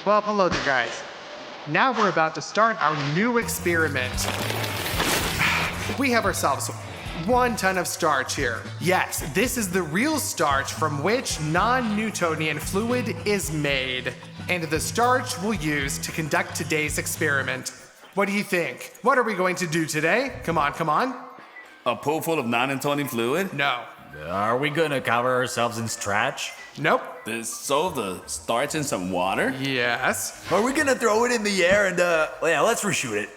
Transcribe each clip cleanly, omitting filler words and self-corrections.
Well, hello there, guys. Now we're about to start our new experiment. We have ourselves 1 ton of starch here. Yes, this is the real starch from which non-Newtonian fluid is made. And the starch we'll use to conduct today's experiment. What do you think? What are we going to do today? Come on, come on. A pool full of non-Newtonian fluid? No. Are we gonna cover ourselves in starch? Nope. Dissolve the starch in some water? Yes. Are we gonna throw it in the air and, yeah, let's reshoot it.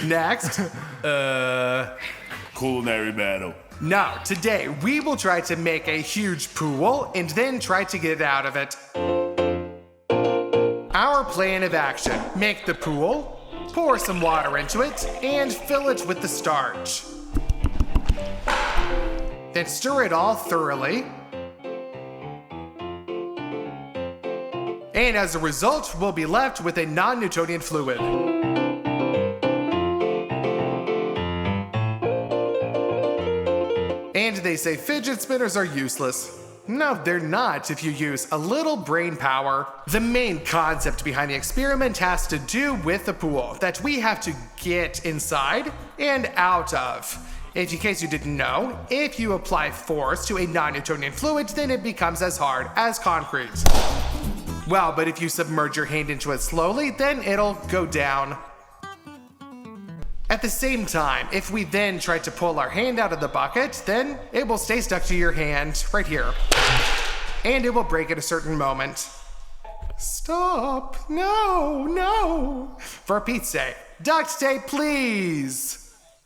Next. Culinary battle. No, today we will try to make a huge pool and then try to get out of it. Our plan of action: make the pool, pour some water into it, and fill it with the starch. Then stir it all thoroughly. And as a result, we'll be left with a non-Newtonian fluid. And they say fidget spinners are useless. No, they're not if you use a little brain power. The main concept behind the experiment has to do with the pool that we have to get inside and out of. In case you didn't know, if you apply force to a non-Newtonian fluid, then it becomes as hard as concrete. Well, but if you submerge your hand into it slowly, then it'll go down. At the same time, if we then try to pull our hand out of the bucket, then it will stay stuck to your hand right here. And it will break at a certain moment. Stop. No, no. For Pete's sake, duct tape, please.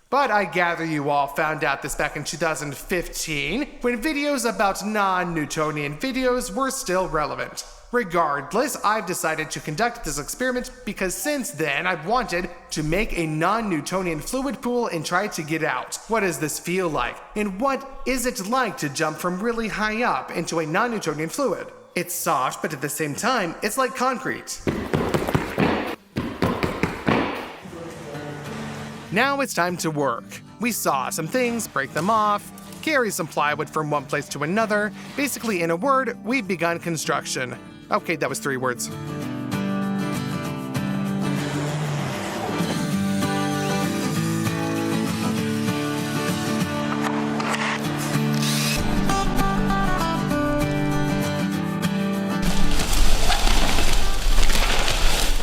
But I gather you all found out this back in 2015, when videos about non-Newtonian videos were still relevant. Regardless, I've decided to conduct this experiment because since then I've wanted to make a non-Newtonian fluid pool and try to get out. What does this feel like? And what is it like to jump from really high up into a non-Newtonian fluid? It's soft, but at the same time, it's like concrete. Now it's time to work. We saw some things, break them off, carry some plywood from one place to another. Basically, in a word, we've begun construction. Okay, that was 3 words.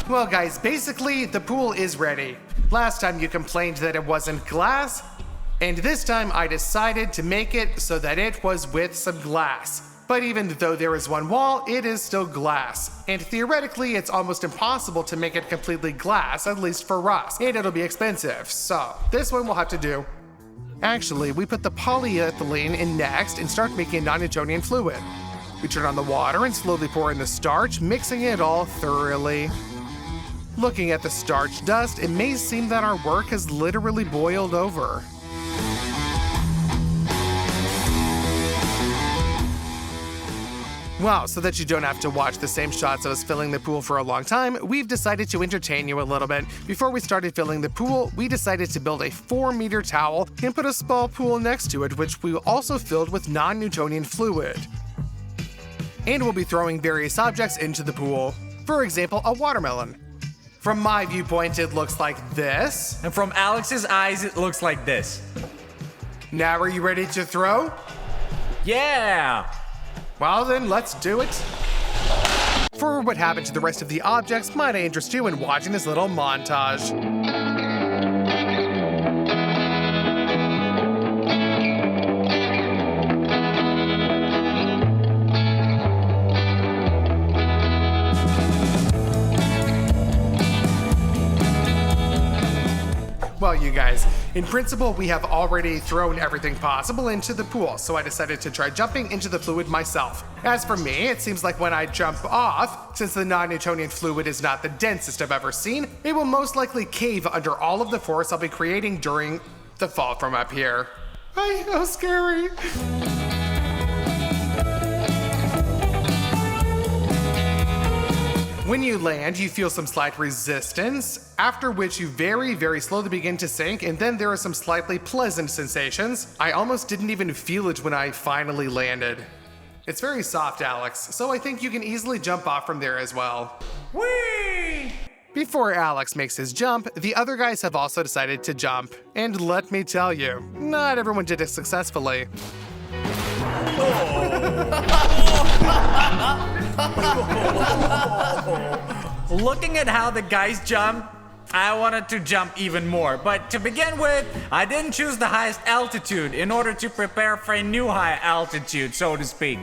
Well, guys, basically, the pool is ready. Last time you complained that it wasn't glass, and this time I decided to make it so that it was with some glass. But even though there is one wall, it is still glass. And theoretically, it's almost impossible to make it completely glass, at least for us, and it'll be expensive. So, this one we'll have to do. Actually, we put the polyethylene in next and start making a non-Newtonian fluid. We turn on the water and slowly pour in the starch, mixing it all thoroughly. Looking at the starch dust, it may seem that our work has literally boiled over. Well, so that you don't have to watch the same shots of us filling the pool for a long time, we've decided to entertain you a little bit. Before we started filling the pool, we decided to build a 4-meter towel and put a small pool next to it, which we also filled with non-Newtonian fluid. And we'll be throwing various objects into the pool. For example, a watermelon. From my viewpoint, it looks like this. And from Alex's eyes, it looks like this. Now are you ready to throw? Yeah! Well then, let's do it. For what happened to the rest of the objects might interest you in watching this little montage. Well, you guys, in principle, we have already thrown everything possible into the pool, so I decided to try jumping into the fluid myself. As for me, it seems like when I jump off, since the non-Newtonian fluid is not the densest I've ever seen, it will most likely cave under all of the force I'll be creating during the fall from up here. Ay, how scary. When you land, you feel some slight resistance, after which you very, very slowly begin to sink, and then there are some slightly pleasant sensations. I almost didn't even feel it when I finally landed. It's very soft, Alex, so I think you can easily jump off from there as well. Whee! Before Alex makes his jump, the other guys have also decided to jump. And let me tell you, not everyone did it successfully. Looking at how the guys jump, I wanted to jump even more, but to begin with, I didn't choose the highest altitude in order to prepare for a new high altitude, so to speak.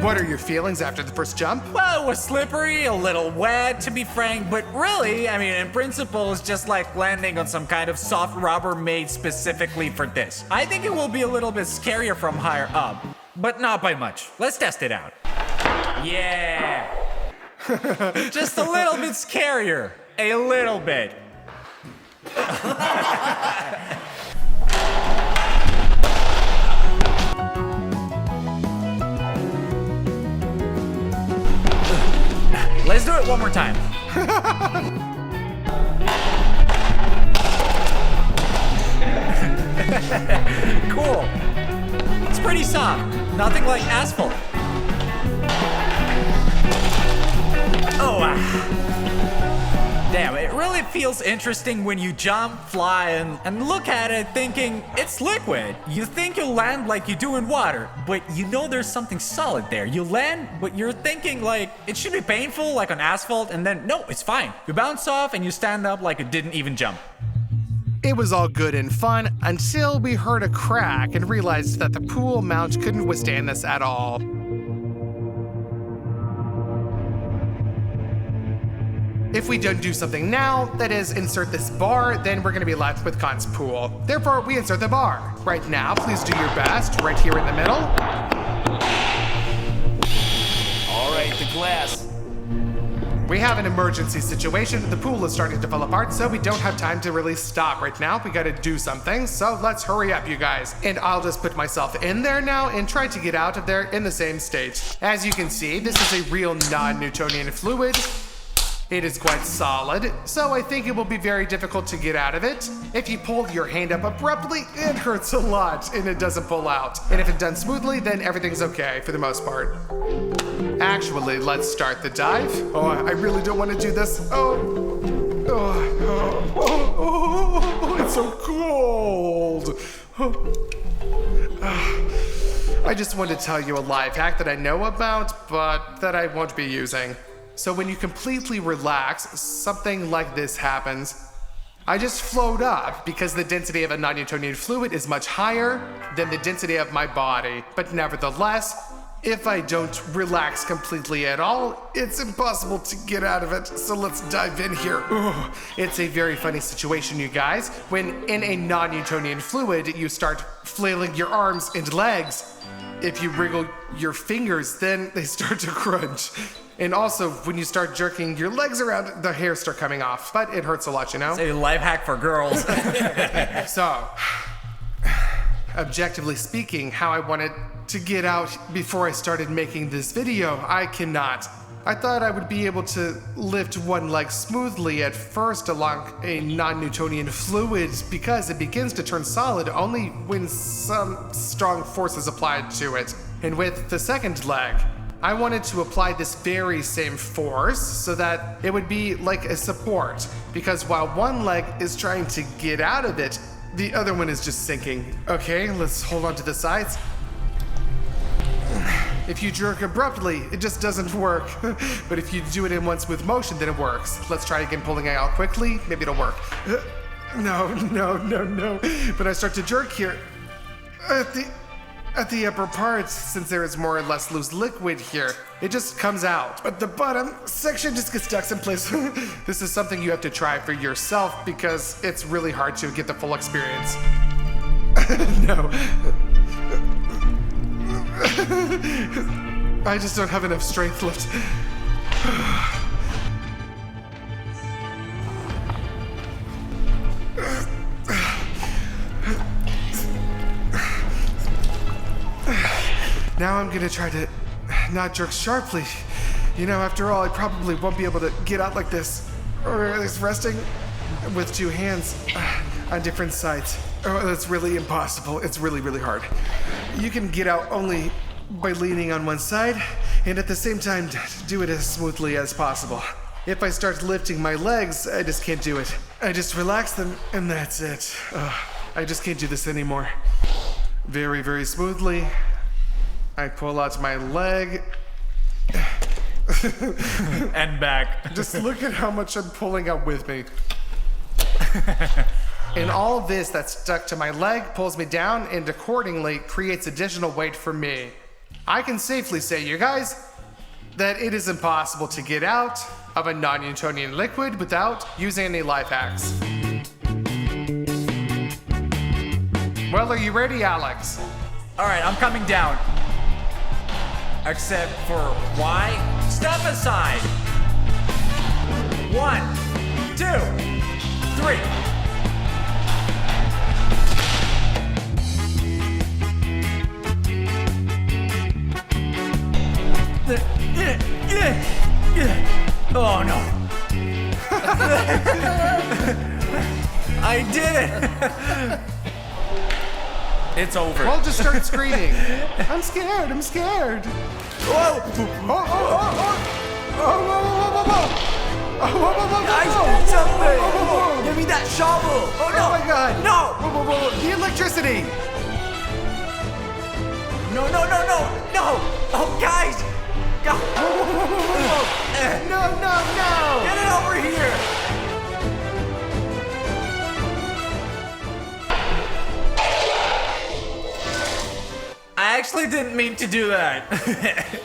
What are your feelings after the first jump? Well, it was slippery, a little wet, to be frank, but really, I mean, in principle, it's just like landing on some kind of soft rubber made specifically for this. I think it will be a little bit scarier from higher up, but not by much. Let's test it out. Yeah! Just a little bit scarier. A little bit. Let's do it one more time. Cool. It's pretty soft. Nothing like asphalt. Oh, damn, it really feels interesting when you jump, fly, and look at it thinking it's liquid. You think you'll land like you do in water, but you know there's something solid there. You land, but you're thinking like it should be painful like on asphalt, and then no, it's fine. You bounce off and you stand up like it didn't even jump. It was all good and fun until we heard a crack and realized that the pool mount couldn't withstand this at all. If we don't do something now, that is, insert this bar, then we're gonna be left with Khan's pool. Therefore, we insert the bar. Right now, please do your best, right here in the middle. All right, the glass. We have an emergency situation. The pool is starting to fall apart, so we don't have time to really stop right now. We gotta do something, so let's hurry up, you guys. And I'll just put myself in there now and try to get out of there in the same state. As you can see, this is a real non-Newtonian fluid. It is quite solid, so I think it will be very difficult to get out of it. If you pull your hand up abruptly, it hurts a lot and it doesn't pull out. And if it's done smoothly, then everything's okay for the most part. Actually, let's start the dive. Oh, I really don't want to do this. It's so cold. I just want to tell you a life hack that I know about, but that I won't be using. So when you completely relax, something like this happens. I just float up because the density of a non-Newtonian fluid is much higher than the density of my body. But nevertheless, if I don't relax completely at all, it's impossible to get out of it. So let's dive in here. Ugh. It's a very funny situation, you guys. When in a non-Newtonian fluid, you start flailing your arms and legs. If you wriggle your fingers, then they start to crunch. And also, when you start jerking your legs around, the hairs start coming off. But it hurts a lot, you know? It's a life hack for girls. So, objectively speaking, how I wanted to get out before I started making this video, I cannot. I thought I would be able to lift one leg smoothly at first along a non-Newtonian fluid because it begins to turn solid only when some strong force is applied to it. And with the second leg, I wanted to apply this very same force so that it would be like a support, because while one leg is trying to get out of it, the other one is just sinking. Okay, let's hold on to the sides. If you jerk abruptly, it just doesn't work. But if you do it in one smooth motion, then it works. Let's try again, pulling it out quickly. Maybe it'll work. No. But I start to jerk here. At the upper parts, since there is more or less loose liquid here, it just comes out. But the bottom section just gets stuck in place. This is something you have to try for yourself because it's really hard to get the full experience. No. I just don't have enough strength left. Now I'm gonna try to not jerk sharply You know, after all, I probably won't be able to get out like this. Or at least resting with two hands on different sides. Oh, that's really impossible. It's really, really hard. You can get out only by leaning on one side and at the same time do it as smoothly as possible. If I start lifting my legs, I just can't do it. I just relax them and that's it. I just can't do this anymore. Very, very smoothly, I pull out my leg. And back. Just look at how much I'm pulling out with me. And all of this that's stuck to my leg pulls me down and accordingly creates additional weight for me. I can safely say, you guys, that it is impossible to get out of a non-Newtonian liquid without using any life hacks. Well, are you ready, Alex? All right, I'm coming down. Except for why? Step aside. 1, 2, 3. Oh no. I did it. It's over. Well, just start screaming. I'm scared, I'm scared. Whoa! I did something! Give me that shovel! Oh no! Oh my god! No! The electricity! No! Oh, guys! Go. No! Get it over here! I actually didn't mean to do that.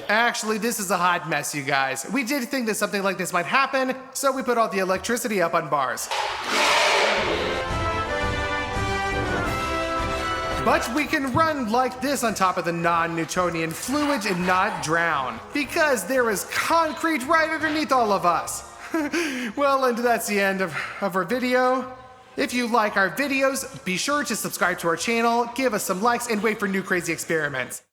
Actually, this is a hot mess, you guys. We did think that something like this might happen, so we put all the electricity up on bars. But we can run like this on top of the non-Newtonian fluid and not drown, because there is concrete right underneath all of us. Well, and that's the end of our video. If you like our videos, be sure to subscribe to our channel, give us some likes, and wait for new crazy experiments.